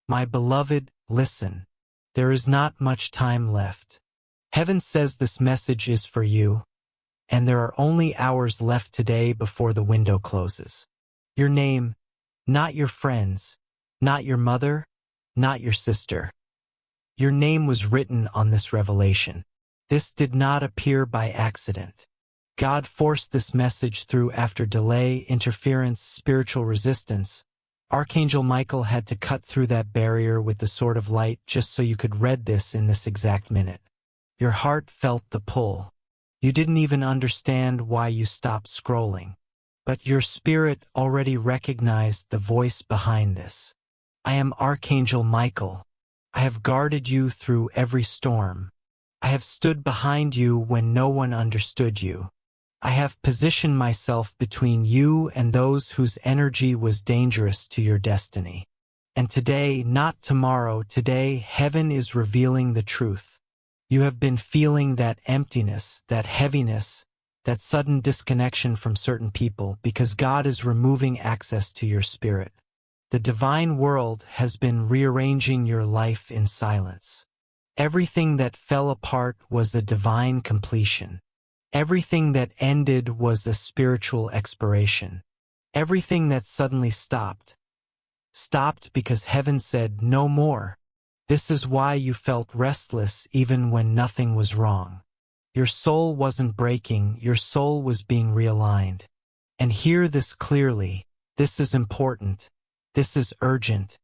My beloved, listen. There is not much time left. Heaven says this message is for you, and there are only hours left today before the window closes. Your name, not your friends, not your mother, not your sister. Your name was written on this revelation. This did not appear by accident. God forced this message through after delay, interference, spiritual resistance. Archangel Michael had to cut through that barrier with the sword of light just so you could read this in this exact minute. Your heart felt the pull. You didn't even understand why you stopped scrolling. But your spirit already recognized the voice behind this. I am Archangel Michael. I have guarded you through every storm. I have stood behind you when no one understood you. I have positioned myself between you and those whose energy was dangerous to your destiny. And today, not tomorrow, today, heaven is revealing the truth. You have been feeling that emptiness, that heaviness, that sudden disconnection from certain people because God is removing access to your spirit. The divine world has been rearranging your life in silence. Everything that fell apart was a divine completion. Everything that ended was a spiritual expiration. Everything that suddenly stopped because heaven said no more. This is why you felt restless even when nothing was wrong. Your soul wasn't breaking, your soul was being realigned. And hear this clearly. This is important. This is urgent.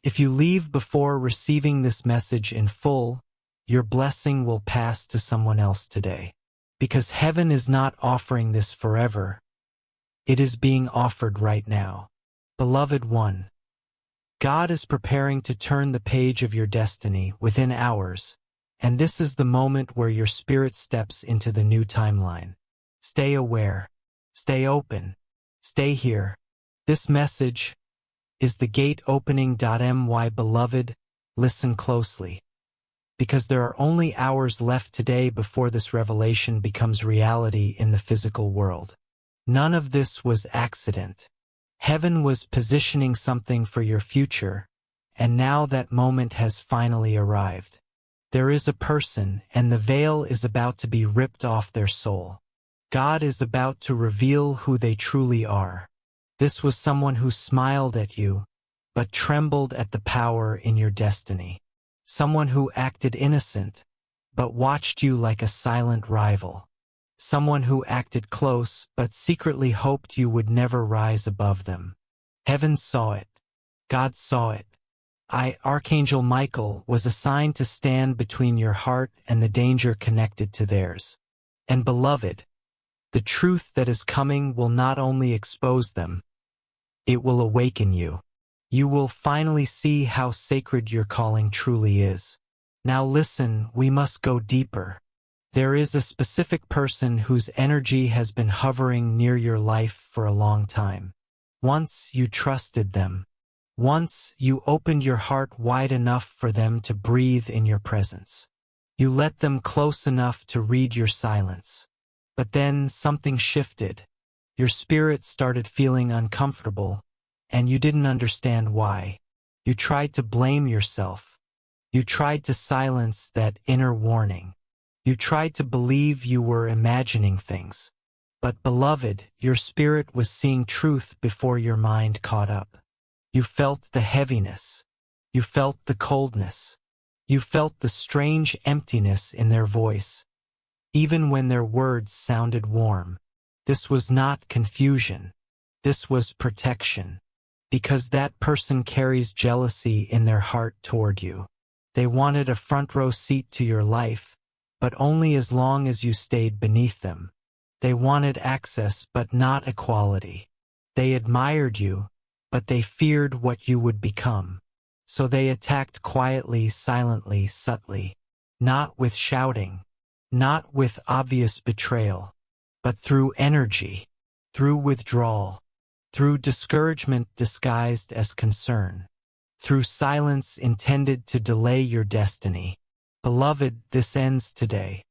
If you leave before receiving this message in full, your blessing will pass to someone else today. Because heaven is not offering this forever. It is being offered right now. Beloved one, God is preparing to turn the page of your destiny within hours, and this is the moment where your spirit steps into the new timeline. Stay aware. Stay open. Stay here. This message is the gate opening. My beloved, listen closely. Because there are only hours left today before this revelation becomes reality in the physical world. None of this was accident. Heaven was positioning something for your future, and now that moment has finally arrived. There is a person, and the veil is about to be ripped off their soul. God is about to reveal who they truly are. This was someone who smiled at you, but trembled at the power in your destiny. Someone who acted innocent, but watched you like a silent rival. Someone who acted close, but secretly hoped you would never rise above them. Heaven saw it. God saw it. I, Archangel Michael, was assigned to stand between your heart and the danger connected to theirs. And beloved, the truth that is coming will not only expose them, it will awaken you. You will finally see how sacred your calling truly is. Now listen, we must go deeper. There is a specific person whose energy has been hovering near your life for a long time. Once you trusted them. Once you opened your heart wide enough for them to breathe in your presence. You let them close enough to read your silence. But then something shifted. Your spirit started feeling uncomfortable. And you didn't understand why. You tried to blame yourself. You tried to silence that inner warning. You tried to believe you were imagining things. But beloved, your spirit was seeing truth before your mind caught up. You felt the heaviness. You felt the coldness. You felt the strange emptiness in their voice, even when their words sounded warm. This was not confusion. This was protection. Because that person carries jealousy in their heart toward you. They wanted a front row seat to your life, but only as long as you stayed beneath them. They wanted access, but not equality. They admired you, but they feared what you would become. So they attacked quietly, silently, subtly. Not with shouting. Not with obvious betrayal. But through energy. Through withdrawal. Through discouragement disguised as concern. Through silence intended to delay your destiny. Beloved, this ends today.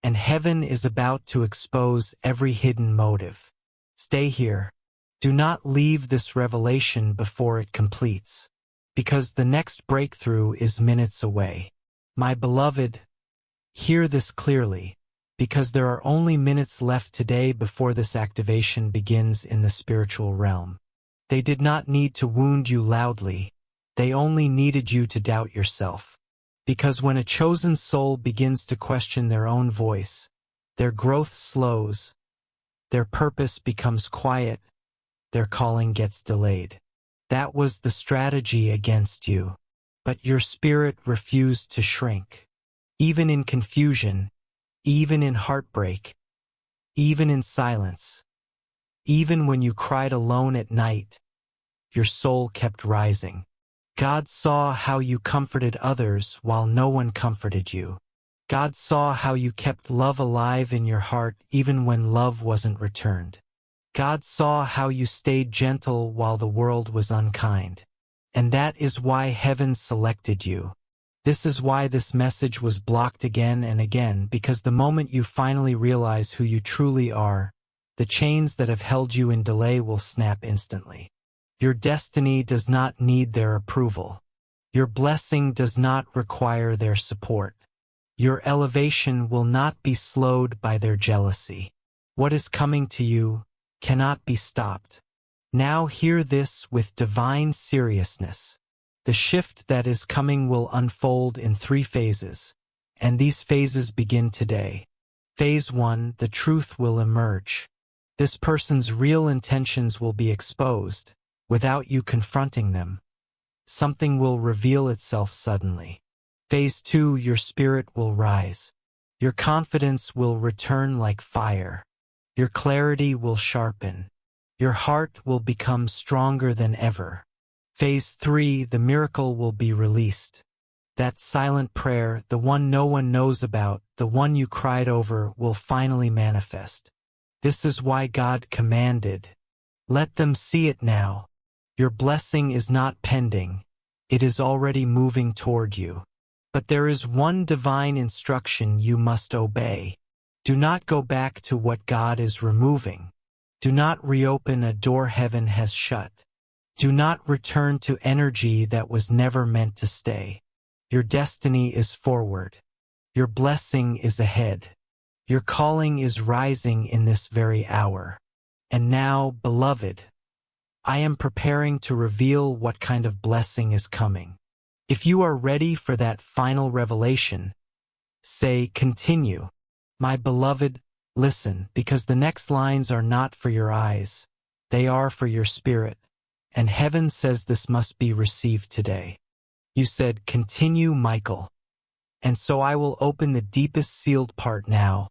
And heaven is about to expose every hidden motive. Stay here. Do not leave this revelation before it completes. because the next breakthrough is minutes away. My beloved, hear this clearly, because there are only minutes left today before this activation begins in the spiritual realm. They did not need to wound you loudly, they only needed you to doubt yourself. Because when a chosen soul begins to question their own voice, their growth slows, their purpose becomes quiet, their calling gets delayed. That was the strategy against you. But your spirit refused to shrink. Even in confusion, even in heartbreak, even in silence, even when you cried alone at night, your soul kept rising. God saw how you comforted others while no one comforted you. God saw how you kept love alive in your heart even when love wasn't returned. God saw how you stayed gentle while the world was unkind. And that is why heaven selected you. This is why this message was blocked again and again, because the moment you finally realize who you truly are, the chains that have held you in delay will snap instantly. Your destiny does not need their approval. Your blessing does not require their support. Your elevation will not be slowed by their jealousy. What is coming to you cannot be stopped. Now hear this with divine seriousness. The shift that is coming will unfold in 3 phases, and these phases begin today. Phase 1, the truth will emerge. This person's real intentions will be exposed, without you confronting them. Something will reveal itself suddenly. Phase 2, your spirit will rise. Your confidence will return like fire. Your clarity will sharpen. Your heart will become stronger than ever. Phase 3, the miracle will be released. That silent prayer, the one no one knows about, the one you cried over, will finally manifest. This is why God commanded, "Let them see it now." Your blessing is not pending, it is already moving toward you. But there is one divine instruction you must obey. Do not go back to what God is removing. Do not reopen a door heaven has shut. Do not return to energy that was never meant to stay. Your destiny is forward. Your blessing is ahead. Your calling is rising in this very hour. And now, beloved, I am preparing to reveal what kind of blessing is coming. If you are ready for that final revelation, say, "Continue." My beloved, listen, because the next lines are not for your eyes, they are for your spirit. And heaven says this must be received today. You said, "Continue, Michael." And so I will open the deepest sealed part now,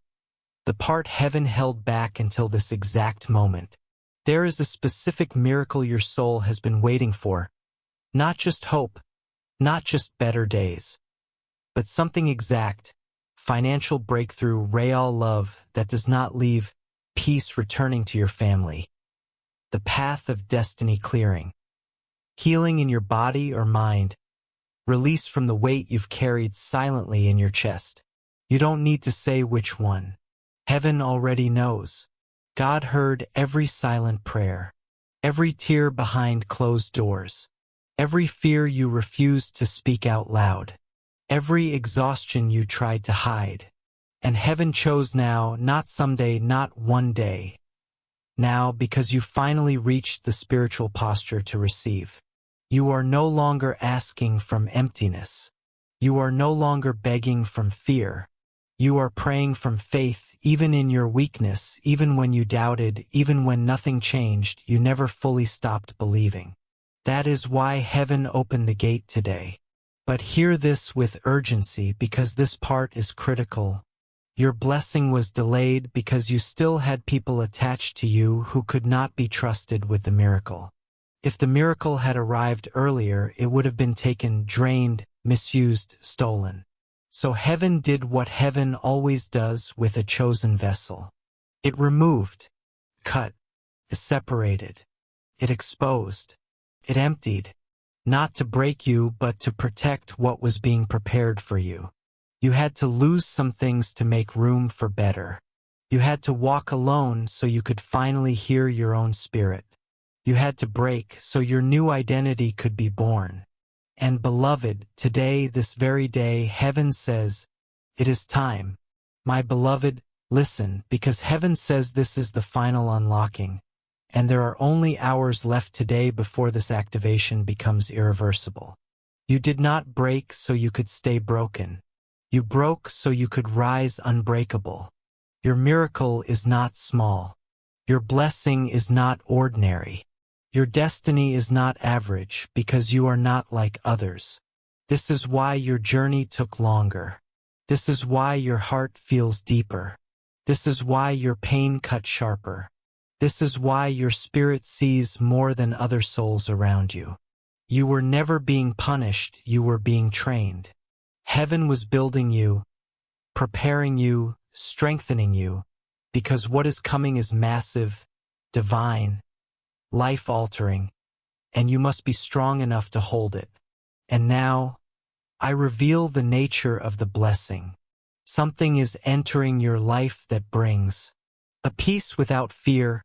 the part heaven held back until this exact moment. There is a specific miracle your soul has been waiting for. Not just hope, not just better days, but something exact, financial breakthrough, real love that does not leave, peace returning to your family, the path of destiny clearing, healing in your body or mind, release from the weight you've carried silently in your chest. You don't need to say which one. Heaven already knows. God heard every silent prayer, every tear behind closed doors, every fear you refused to speak out loud, every exhaustion you tried to hide. And heaven chose now, not someday, not one day. Now, because you finally reached the spiritual posture to receive. You are no longer asking from emptiness. You are no longer begging from fear. You are praying from faith, even in your weakness, even when you doubted, even when nothing changed, you never fully stopped believing. That is why heaven opened the gate today. But hear this with urgency, because this part is critical. Your blessing was delayed because you still had people attached to you who could not be trusted with the miracle. If the miracle had arrived earlier, it would have been taken, drained, misused, stolen. So heaven did what heaven always does with a chosen vessel. It removed, cut, it separated, it exposed, it emptied, not to break you but to protect what was being prepared for you. You had to lose some things to make room for better. You had to walk alone so you could finally hear your own spirit. You had to break so your new identity could be born. And beloved, today, this very day, heaven says, it is time. My beloved, listen, because heaven says this is the final unlocking, and there are only hours left today before this activation becomes irreversible. You did not break so you could stay broken. You broke so you could rise unbreakable. Your miracle is not small. Your blessing is not ordinary. Your destiny is not average because you are not like others. This is why your journey took longer. This is why your heart feels deeper. This is why your pain cut sharper. This is why your spirit sees more than other souls around you. You were never being punished, you were being trained. Heaven was building you, preparing you, strengthening you, because what is coming is massive, divine, life-altering, and you must be strong enough to hold it. And now, I reveal the nature of the blessing. Something is entering your life that brings a peace without fear,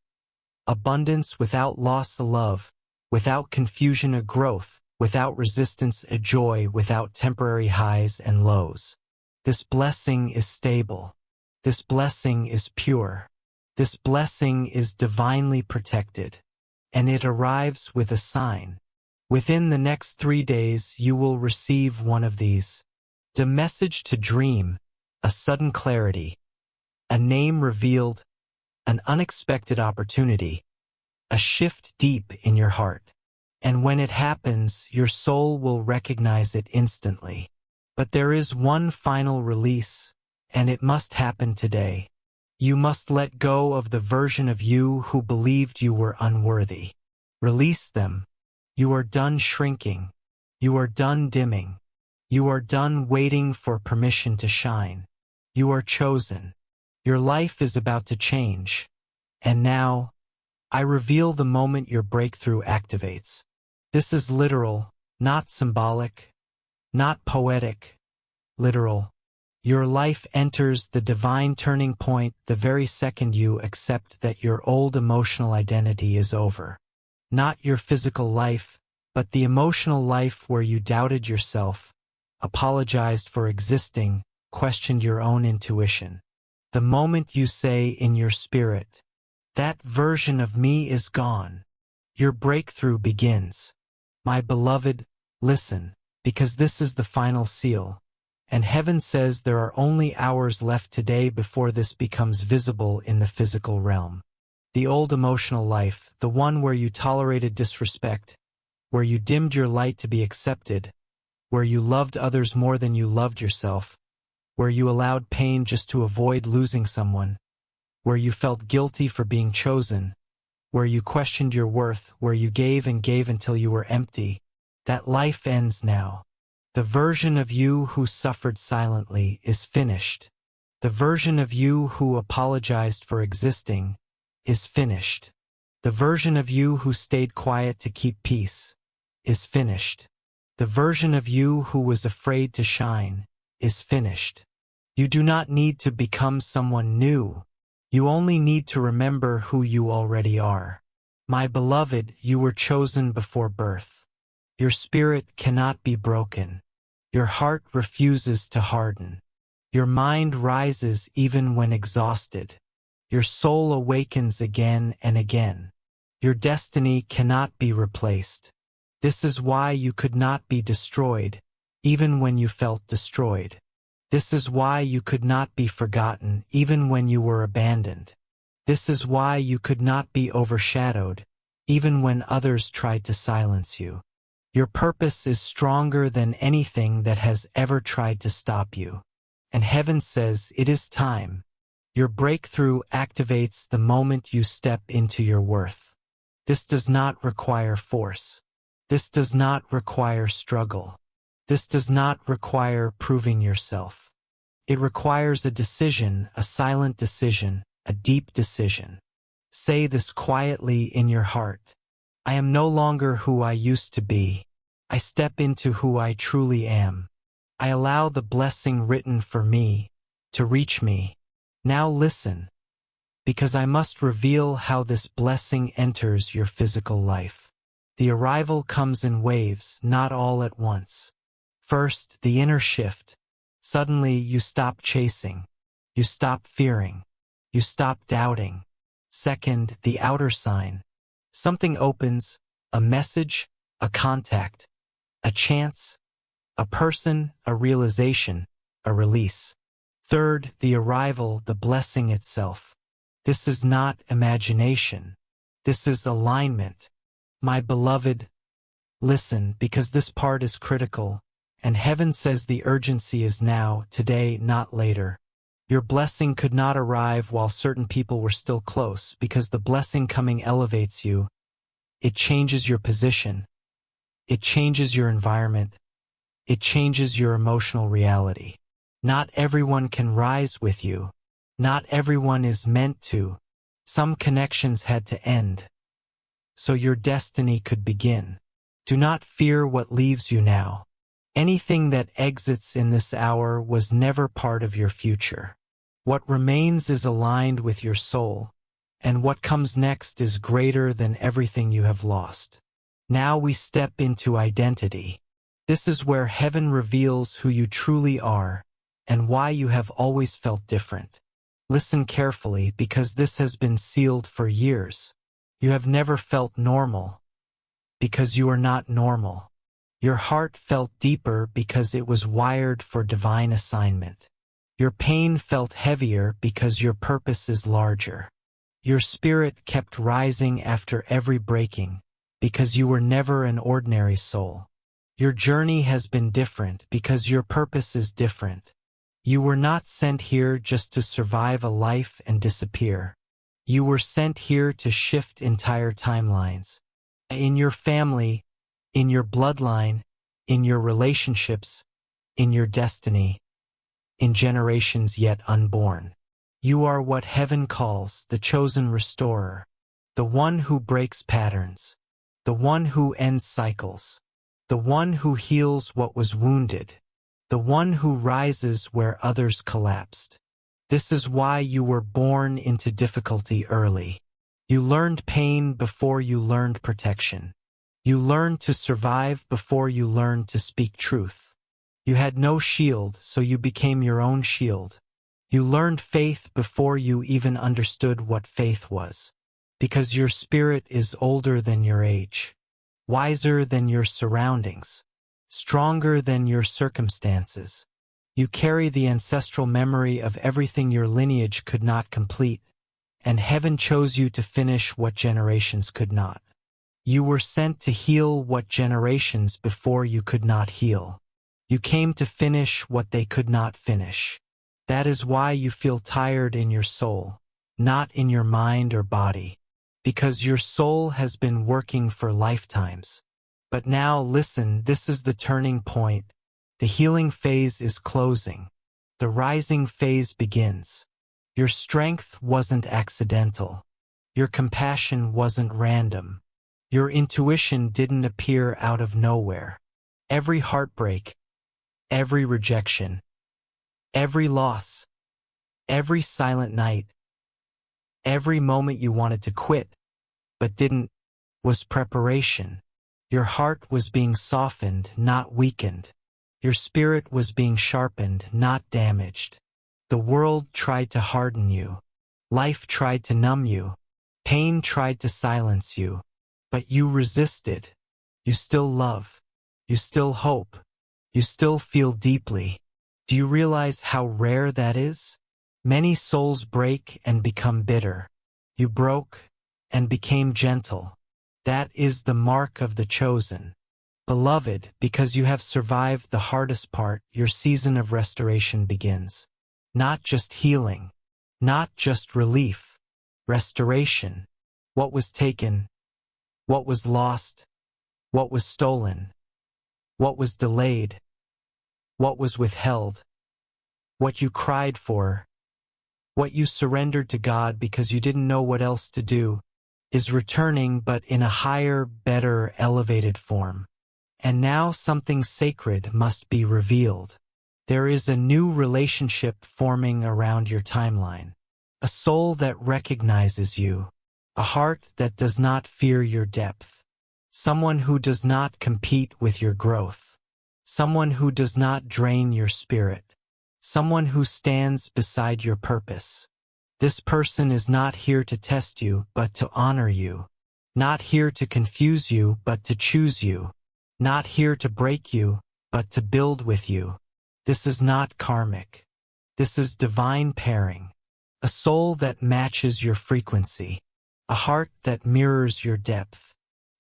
abundance without loss, a love without confusion, a growth without resistance, a joy without temporary highs and lows. This blessing is stable. This blessing is pure. This blessing is divinely protected. And it arrives with a sign. Within the next 3 days, you will receive one of these. A message to dream, a sudden clarity, a name revealed, an unexpected opportunity, a shift deep in your heart. And when it happens, your soul will recognize it instantly. But there is one final release, and it must happen today. You must let go of the version of you who believed you were unworthy. Release them. You are done shrinking. You are done dimming. You are done waiting for permission to shine. You are chosen. Your life is about to change. And now, I reveal the moment your breakthrough activates. This is literal, not symbolic, not poetic, literal. Your life enters the divine turning point the very second you accept that your old emotional identity is over. Not your physical life, but the emotional life where you doubted yourself, apologized for existing, questioned your own intuition. The moment you say in your spirit, that version of me is gone, your breakthrough begins. My beloved, listen, because this is the final seal. And heaven says there are only hours left today before this becomes visible in the physical realm. The old emotional life, the one where you tolerated disrespect, where you dimmed your light to be accepted, where you loved others more than you loved yourself, where you allowed pain just to avoid losing someone, where you felt guilty for being chosen, where you questioned your worth, where you gave and gave until you were empty. That life ends now. The version of you who suffered silently is finished. The version of you who apologized for existing is finished. The version of you who stayed quiet to keep peace is finished. The version of you who was afraid to shine is finished. You do not need to become someone new. You only need to remember who you already are. My beloved, you were chosen before birth. Your spirit cannot be broken. Your heart refuses to harden. Your mind rises even when exhausted. Your soul awakens again and again. Your destiny cannot be replaced. This is why you could not be destroyed, even when you felt destroyed. This is why you could not be forgotten, even when you were abandoned. This is why you could not be overshadowed, even when others tried to silence you. Your purpose is stronger than anything that has ever tried to stop you. And heaven says it is time. Your breakthrough activates the moment you step into your worth. This does not require force. This does not require struggle. This does not require proving yourself. It requires a decision, a silent decision, a deep decision. Say this quietly in your heart. I am no longer who I used to be. I step into who I truly am. I allow the blessing written for me to reach me. Now listen, because I must reveal how this blessing enters your physical life. The arrival comes in waves, not all at once. First, the inner shift. Suddenly, you stop chasing. You stop fearing. You stop doubting. Second, the outer sign. Something opens, a message, a contact, a chance, a person, a realization, a release. Third, the arrival, the blessing itself. This is not imagination. This is alignment. My beloved, listen, because this part is critical, and heaven says the urgency is now, today, not later. Your blessing could not arrive while certain people were still close, because the blessing coming elevates you. It changes your position. It changes your environment. It changes your emotional reality. Not everyone can rise with you. Not everyone is meant to. Some connections had to end, so your destiny could begin. Do not fear what leaves you now. Anything that exits in this hour was never part of your future. What remains is aligned with your soul, and what comes next is greater than everything you have lost. Now we step into identity. This is where heaven reveals who you truly are and why you have always felt different. Listen carefully, because this has been sealed for years. You have never felt normal, because you are not normal. Your heart felt deeper because it was wired for divine assignment. Your pain felt heavier because your purpose is larger. Your spirit kept rising after every breaking, because you were never an ordinary soul. Your journey has been different because your purpose is different. You were not sent here just to survive a life and disappear. You were sent here to shift entire timelines. In your family, in your bloodline, in your relationships, in your destiny, in generations yet unborn. You are what heaven calls the chosen restorer, the one who breaks patterns, the one who ends cycles, the one who heals what was wounded, the one who rises where others collapsed. This is why you were born into difficulty early. You learned pain before you learned protection. You learned to survive before you learned to speak truth. You had no shield, so you became your own shield. You learned faith before you even understood what faith was. Because your spirit is older than your age, wiser than your surroundings, stronger than your circumstances. You carry the ancestral memory of everything your lineage could not complete, and heaven chose you to finish what generations could not. You were sent to heal what generations before you could not heal. You came to finish what they could not finish. That is why you feel tired in your soul, not in your mind or body, because your soul has been working for lifetimes. But now listen, this is the turning point. The healing phase is closing. The rising phase begins. Your strength wasn't accidental. Your compassion wasn't random. Your intuition didn't appear out of nowhere. Every heartbreak, every rejection, every loss, every silent night, every moment you wanted to quit, but didn't, was preparation. Your heart was being softened, not weakened. Your spirit was being sharpened, not damaged. The world tried to harden you. Life tried to numb you. Pain tried to silence you. But you resisted. You still love. You still hope. You still feel deeply. Do you realize how rare that is? Many souls break and become bitter. You broke and became gentle. That is the mark of the chosen. Beloved, because you have survived the hardest part, your season of restoration begins. Not just healing, not just relief, restoration. What was taken, what was lost, what was stolen, what was delayed, what was withheld, what you cried for, what you surrendered to God because you didn't know what else to do, is returning, but in a higher, better, elevated form. And now something sacred must be revealed. There is a new relationship forming around your timeline. A soul that recognizes you. A heart that does not fear your depth. someone who does not compete with your growth, someone who does not drain your spirit, someone who stands beside your purpose. This person is not here to test you, but to honor you. Not here to confuse you, but to choose you. Not here to break you, but to build with you. This is not karmic. This is divine pairing. A soul that matches your frequency. A heart that mirrors your depth.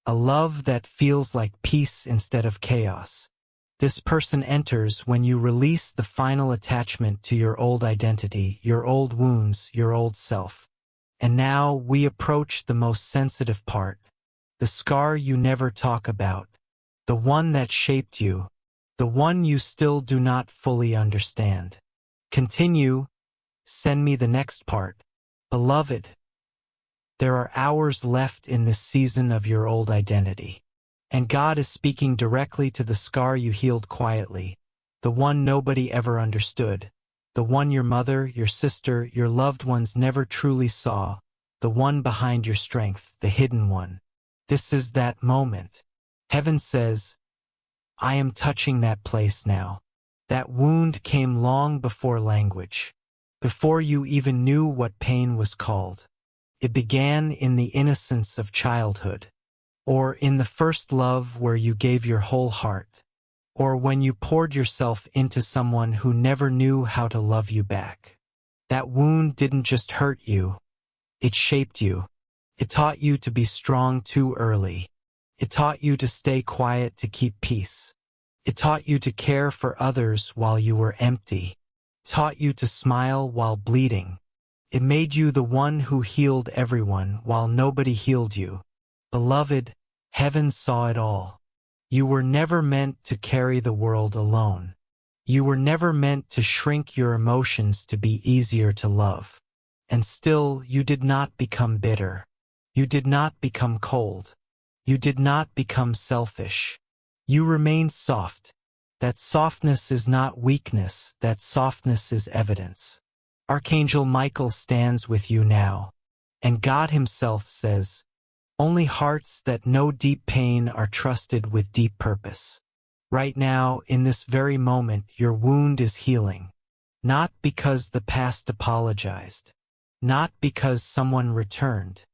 A love that feels like peace instead of chaos. This person enters when you release the final attachment to your old identity, your old wounds, your old self. And now we approach the most sensitive part, the scar you never talk about, the one that shaped you, the one you still do not fully understand. Continue, send me the next part. Beloved, there are hours left in this season of your old identity. And God is speaking directly to the scar you healed quietly, the one nobody ever understood, the one your mother, your sister, your loved ones never truly saw, the one behind your strength, the hidden one. This is that moment. Heaven says, I am touching that place now. That wound came long before language, before you even knew what pain was called. It began in the innocence of childhood. Or in the first love where you gave your whole heart, or when you poured yourself into someone who never knew how to love you back. That wound didn't just hurt you, it shaped you. It taught you to be strong too early. It taught you to stay quiet to keep peace. It taught you to care for others while you were empty. It taught you to smile while bleeding. It made you the one who healed everyone while nobody healed you. Beloved, heaven saw it all. You were never meant to carry the world alone. You were never meant to shrink your emotions to be easier to love. And still, you did not become bitter. You did not become cold. You did not become selfish. You remained soft. That softness is not weakness, that softness is evidence. Archangel Michael stands with you now. And God Himself says, only hearts that know deep pain are trusted with deep purpose. Right now, in this very moment, your wound is healing. Not because the past apologized. Not because someone returned.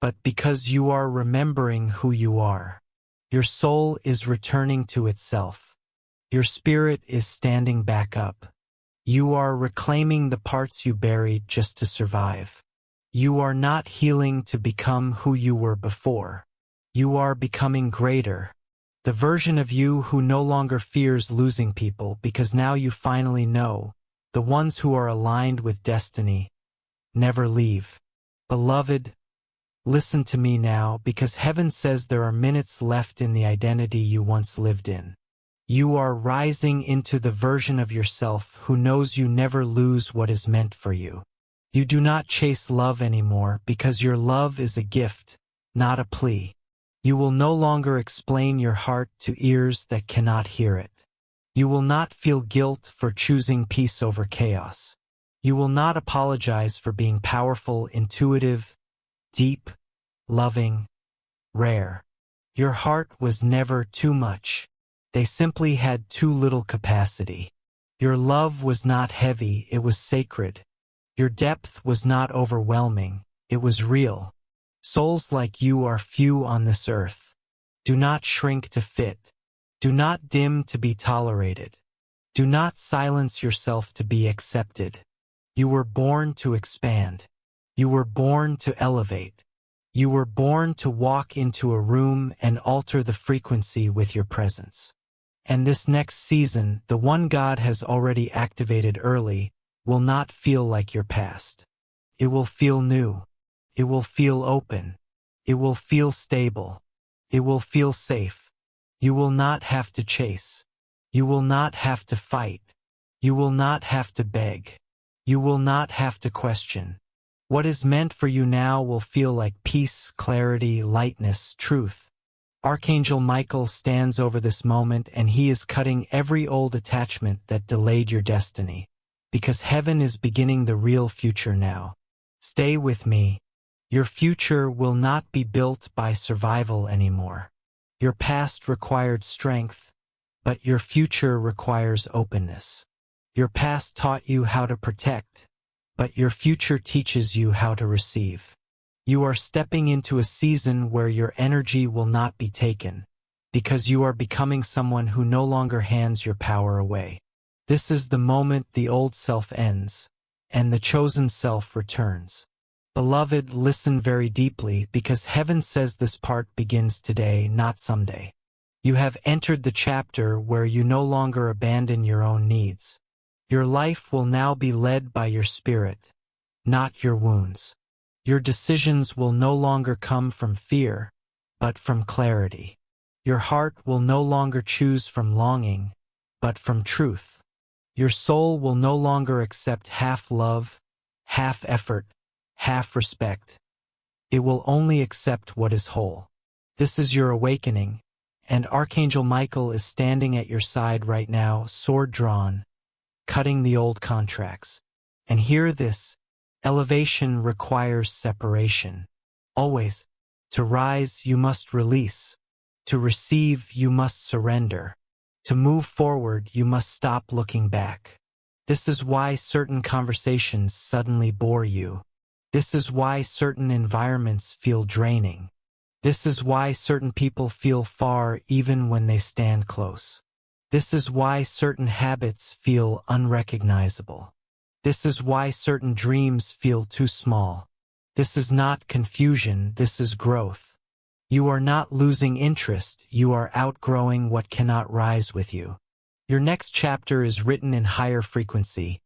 But because you are remembering who you are. Your soul is returning to itself. Your spirit is standing back up. You are reclaiming the parts you buried just to survive. You are not healing to become who you were before. You are becoming greater. The version of you who no longer fears losing people because now you finally know, the ones who are aligned with destiny, never leave. Beloved, listen to me now because heaven says there are minutes left in the identity you once lived in. You are rising into the version of yourself who knows you never lose what is meant for you. You do not chase love anymore because your love is a gift, not a plea. You will no longer explain your heart to ears that cannot hear it. You will not feel guilt for choosing peace over chaos. You will not apologize for being powerful, intuitive, deep, loving, rare. Your heart was never too much. They simply had too little capacity. Your love was not heavy, it was sacred. Your depth was not overwhelming, it was real. Souls like you are few on this earth. Do not shrink to fit. Do not dim to be tolerated. Do not silence yourself to be accepted. You were born to expand. You were born to elevate. You were born to walk into a room and alter the frequency with your presence. And this next season, the one God has already activated early, will not feel like your past. It will feel new. It will feel open. It will feel stable. It will feel safe. You will not have to chase. You will not have to fight. You will not have to beg. You will not have to question. What is meant for you now will feel like peace, clarity, lightness, truth. Archangel Michael stands over this moment and he is cutting every old attachment that delayed your destiny. Because heaven is beginning the real future now. Stay with me. Your future will not be built by survival anymore. Your past required strength, but your future requires openness. Your past taught you how to protect, but your future teaches you how to receive. You are stepping into a season where your energy will not be taken, because you are becoming someone who no longer hands your power away. This is the moment the old self ends, and the chosen self returns. Beloved, listen very deeply, because heaven says this part begins today, not someday. You have entered the chapter where you no longer abandon your own needs. Your life will now be led by your spirit, not your wounds. Your decisions will no longer come from fear, but from clarity. Your heart will no longer choose from longing, but from truth. Your soul will no longer accept half love, half effort, half respect. It will only accept what is whole. This is your awakening, and Archangel Michael is standing at your side right now, sword drawn, cutting the old contracts. And hear this, elevation requires separation. Always, to rise you must release. To receive you must surrender. To move forward you must stop looking back. This is why certain conversations suddenly bore you. This is why certain environments feel draining. This is why certain people feel far even when they stand close. This is why certain habits feel unrecognizable. This is why certain dreams feel too small. This is not confusion, this is growth. You are not losing interest, you are outgrowing what cannot rise with you. Your next chapter is written in higher frequency,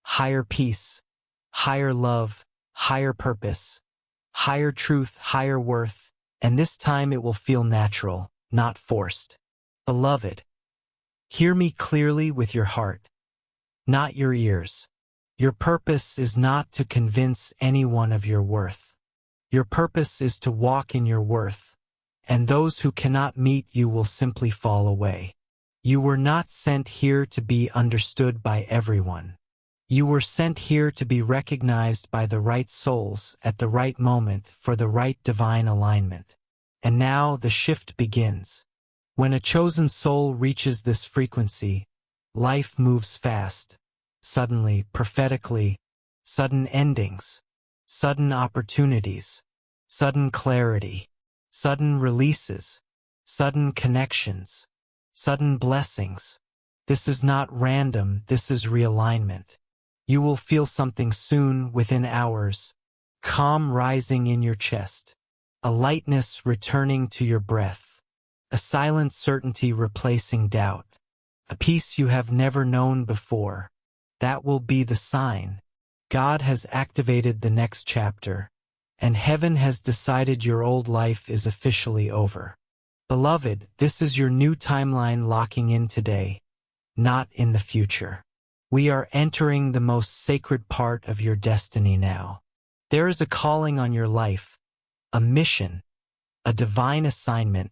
higher peace, higher love, higher purpose, higher truth, higher worth, and this time it will feel natural, not forced. Beloved, hear me clearly with your heart, not your ears. Your purpose is not to convince anyone of your worth. Your purpose is to walk in your worth, and those who cannot meet you will simply fall away. You were not sent here to be understood by everyone. You were sent here to be recognized by the right souls at the right moment for the right divine alignment. And now the shift begins. When a chosen soul reaches this frequency, life moves fast, suddenly, prophetically, sudden endings, sudden opportunities, sudden clarity, sudden releases, sudden connections, sudden blessings. This is not random, this is realignment. You will feel something soon, within hours, calm rising in your chest, a lightness returning to your breath, a silent certainty replacing doubt, a peace you have never known before. That will be the sign. God has activated the next chapter, and heaven has decided your old life is officially over. Beloved, this is your new timeline locking in today, not in the future. We are entering the most sacred part of your destiny now. There is a calling on your life, a mission, a divine assignment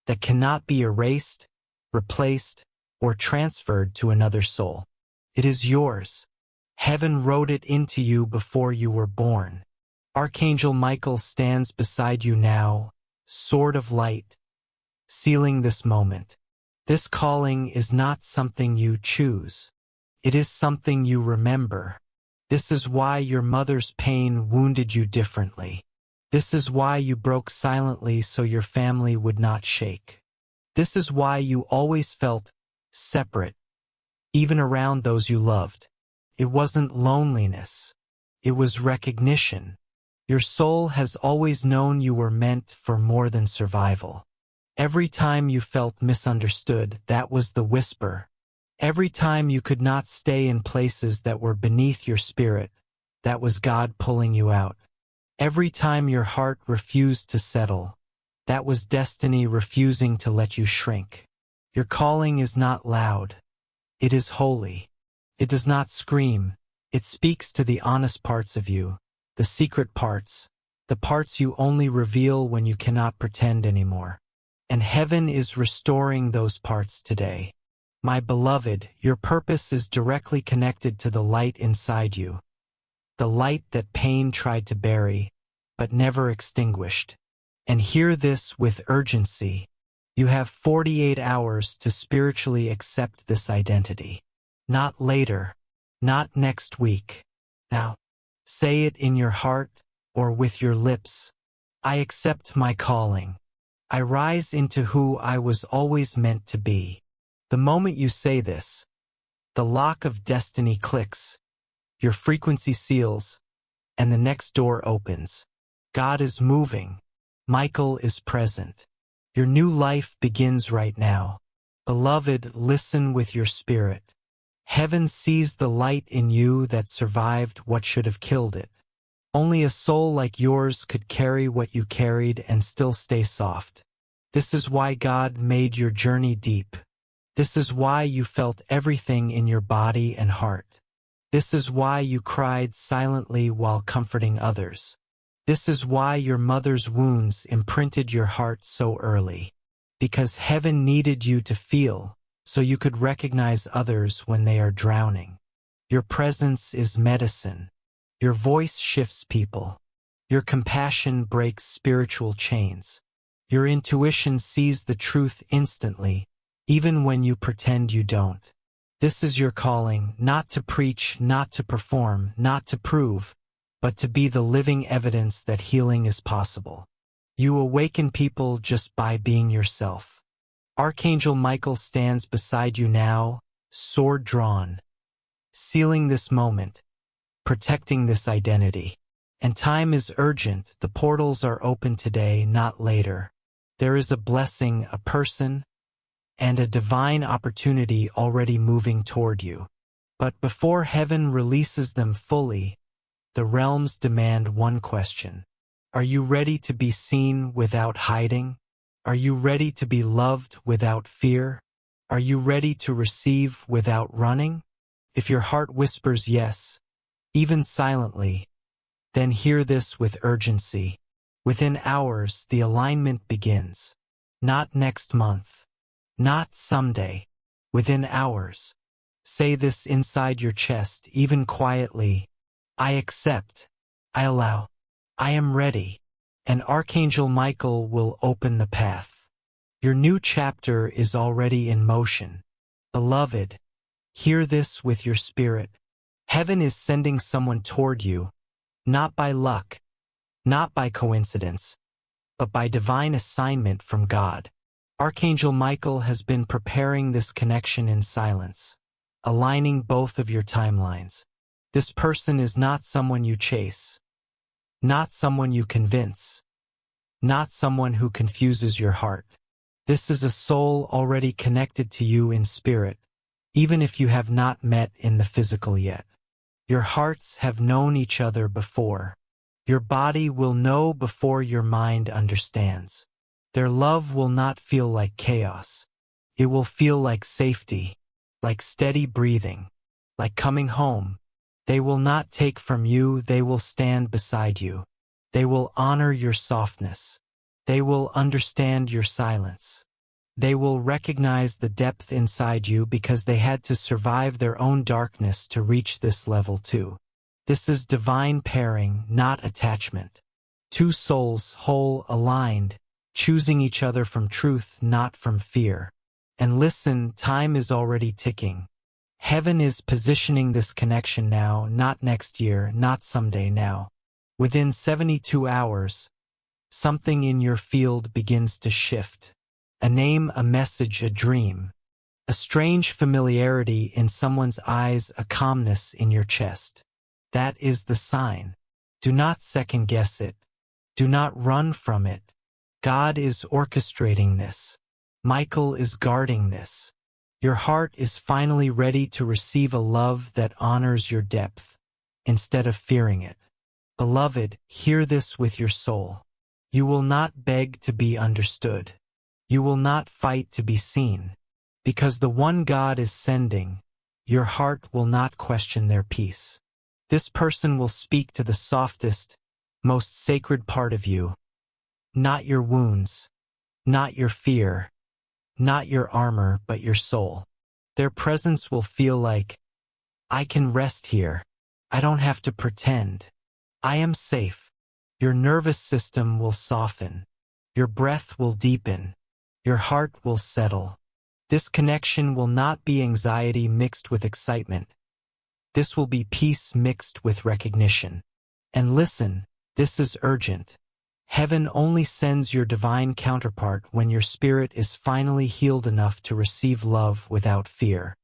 that cannot be erased, replaced, or transferred to another soul. It is yours. Heaven wrote it into you before you were born. Archangel Michael stands beside you now, sword of light, sealing this moment. This calling is not something you choose. It is something you remember. This is why your mother's pain wounded you differently. This is why you broke silently so your family would not shake. This is why you always felt separate, even around those you loved. It wasn't loneliness. It was recognition. Your soul has always known you were meant for more than survival. Every time you felt misunderstood, that was the whisper. Every time you could not stay in places that were beneath your spirit, that was God pulling you out. Every time your heart refused to settle, that was destiny refusing to let you shrink. Your calling is not loud. It is holy. It does not scream. It speaks to the honest parts of you, the secret parts, the parts you only reveal when you cannot pretend anymore. And heaven is restoring those parts today. My beloved, your purpose is directly connected to the light inside you, the light that pain tried to bury, but never extinguished. And hear this with urgency. You have 48 hours to spiritually accept this identity. Not later, not next week. Now, say it in your heart or with your lips. I accept my calling. I rise into who I was always meant to be. The moment you say this, the lock of destiny clicks, your frequency seals, and the next door opens. God is moving. Michael is present. Your new life begins right now. Beloved, listen with your spirit. Heaven sees the light in you that survived what should have killed it. Only a soul like yours could carry what you carried and still stay soft. This is why God made your journey deep. This is why you felt everything in your body and heart. This is why you cried silently while comforting others. This is why your mother's wounds imprinted your heart so early. Because heaven needed you to feel, so you could recognize others when they are drowning. Your presence is medicine. Your voice shifts people. Your compassion breaks spiritual chains. Your intuition sees the truth instantly, even when you pretend you don't. This is your calling, not to preach, not to perform, not to prove, but to be the living evidence that healing is possible. You awaken people just by being yourself. Archangel Michael stands beside you now, sword drawn, sealing this moment, protecting this identity. And time is urgent. The portals are open today, not later. There is a blessing, a person, and a divine opportunity already moving toward you. But before heaven releases them fully, the realms demand one question. Are you ready to be seen without hiding? Are you ready to be loved without fear? Are you ready to receive without running? If your heart whispers yes, even silently, then hear this with urgency. Within hours, the alignment begins. Not next month. Not someday. Within hours. Say this inside your chest, even quietly. I accept. I allow. I am ready. And Archangel Michael will open the path. Your new chapter is already in motion. Beloved, hear this with your spirit. Heaven is sending someone toward you, not by luck, not by coincidence, but by divine assignment from God. Archangel Michael has been preparing this connection in silence, aligning both of your timelines. This person is not someone you chase, not someone you convince, not someone who confuses your heart. This is a soul already connected to you in spirit, even if you have not met in the physical yet. Your hearts have known each other before. Your body will know before your mind understands. Their love will not feel like chaos. It will feel like safety, like steady breathing, like coming home. They will not take from you, they will stand beside you. They will honor your softness. They will understand your silence. They will recognize the depth inside you because they had to survive their own darkness to reach this level too. This is divine pairing, not attachment. Two souls, whole, aligned, choosing each other from truth, not from fear. And listen, time is already ticking. Heaven is positioning this connection now, not next year, not someday, now. Within 72 hours, something in your field begins to shift. A name, a message, a dream. A strange familiarity in someone's eyes, a calmness in your chest. That is the sign. Do not second guess it. Do not run from it. God is orchestrating this. Michael is guarding this. Your heart is finally ready to receive a love that honors your depth, instead of fearing it. Beloved, hear this with your soul. You will not beg to be understood. You will not fight to be seen. Because the one God is sending, your heart will not question their peace. This person will speak to the softest, most sacred part of you. Not your wounds, not your fear, not your armor, but your soul. Their presence will feel like, I can rest here. I don't have to pretend. I am safe. Your nervous system will soften. Your breath will deepen. Your heart will settle. This connection will not be anxiety mixed with excitement. This will be peace mixed with recognition. And listen, this is urgent. Heaven only sends your divine counterpart when your spirit is finally healed enough to receive love without fear.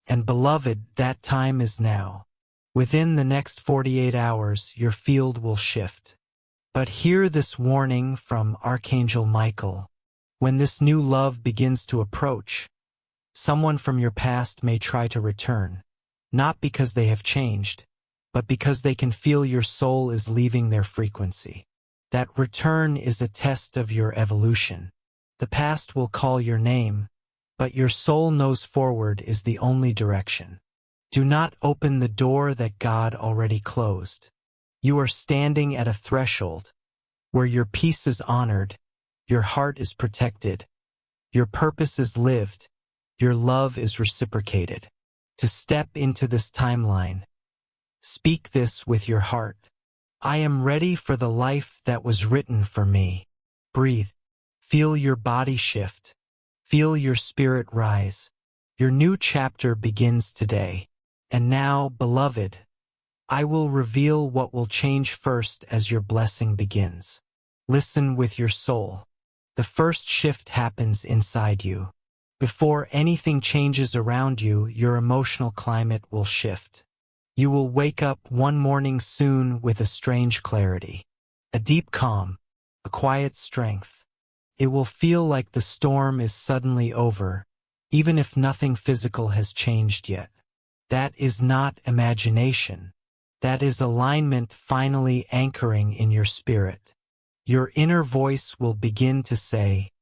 And beloved, that time is now. Within the next 48 hours, your field will shift. But hear this warning from Archangel Michael. When this new love begins to approach, someone from your past may try to return, not because they have changed, but because they can feel your soul is leaving their frequency. That return is a test of your evolution. The past will call your name, but your soul knows forward is the only direction. Do not open the door that God already closed. You are standing at a threshold where your peace is honored, your heart is protected, your purpose is lived, your love is reciprocated. To step into this timeline, speak this with your heart. I am ready for the life that was written for me. Breathe. Feel your body shift. Feel your spirit rise. Your new chapter begins today. And now, beloved, I will reveal what will change first as your blessing begins. Listen with your soul. The first shift happens inside you. Before anything changes around you, your emotional climate will shift. You will wake up one morning soon with a strange clarity, a deep calm, a quiet strength. It will feel like the storm is suddenly over, even if nothing physical has changed yet. That is not imagination. That is alignment finally anchoring in your spirit. Your inner voice will begin to say,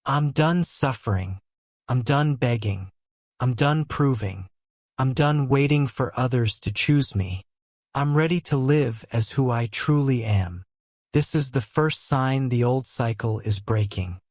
I'm done suffering. I'm done begging. I'm done proving. I'm done waiting for others to choose me. I'm ready to live as who I truly am. This is the first sign the old cycle is breaking.